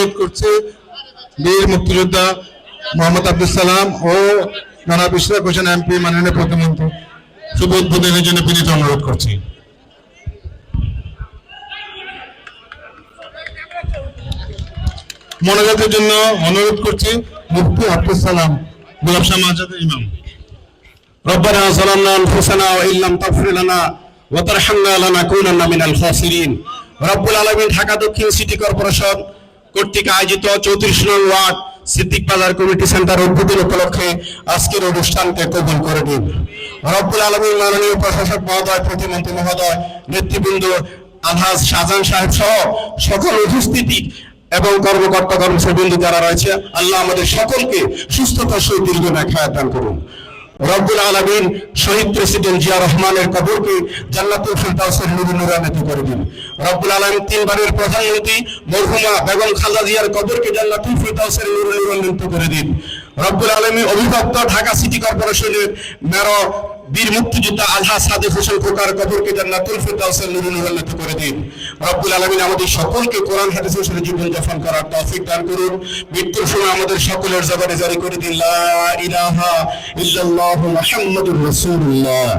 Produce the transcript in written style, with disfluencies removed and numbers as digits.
অনুরোধ করছি বীর মুক্তিযোদ্ধা মোহাম্মদ আব্দুল সালাম ও জনাব ইশরাক হোসেন এমপি মাননীয় প্রতিমন্ত্রী শুভ উদ্বোধনের জন্য বিনীত অনুরোধ করছি। মোনাজাতের জন্য অনুরোধ করছি মুফতি আব্দুল সালাম গোলাপ শাহ মাজাদের ইমাম। ربنا ظلمنا أنفسنا وإن لم تغفر لنا وترحمنا لنكونن من الخاسرين। রব্বুল আলামিন ঢাকা দক্ষিণ সিটি কর্পোরেশন কর্তৃক আয়োজিত 34 নং ওয়ার্ড সিদ্দিক বাজার কমিটি সেন্টার উদ্বোধন উপলক্ষে আজকের অনুষ্ঠানকে কবুল করে নিন। রব্বুল আলামিন মাননীয় প্রশাসক মহোদয়, প্রতিমন্ত্রী মহোদয়, নেতৃবৃন্দ, আলহাজ শাহজাহান সাহেব সহ সকল উপস্থিতি এবং কর্মকর্তা কর্মচারীবৃন্দ যারা রয়েছে, আল্লাহ আমাদের সকলকে সুস্থতার সহিত দীর্ঘ হায়াত দান করুন। রব্বুল আলামিন শহীদ প্রেসিডেন্ট জিয়া রহমানের কবরকে জান্নাতুল ফিরদাউসের নূরান্বিত করে দিন। রব্বুল আলামিন তিনবারের প্রধানমন্ত্রী মরহুমা বেগম খালেদা জিয়ার কবরকে জান্নাতুল ফিরদাউসের নূরান্বিত করে দিন। রব্বুল আলামিন অভিভক্ত ঢাকা সিটি কর্পোরেশনের মেয়র বীর মুক্তিযোদ্ধা আলহাজ সাদেক হোসেন খোকার কবরকে জান্নাতুল ফিরদাউসের নূরান্বিত করে দিন। রব্বুল আলামিন আমাদের সকলকে কোরআন হাদিস অনুসারে জীবন যাপন করার তৌফিক দান করুন। মৃত্যুর সময় আমাদের সকলের জবানে জারি করে দিন লা ইলাহা ইল্লাল্লাহু মুহাম্মাদুর রাসূলুল্লাহ।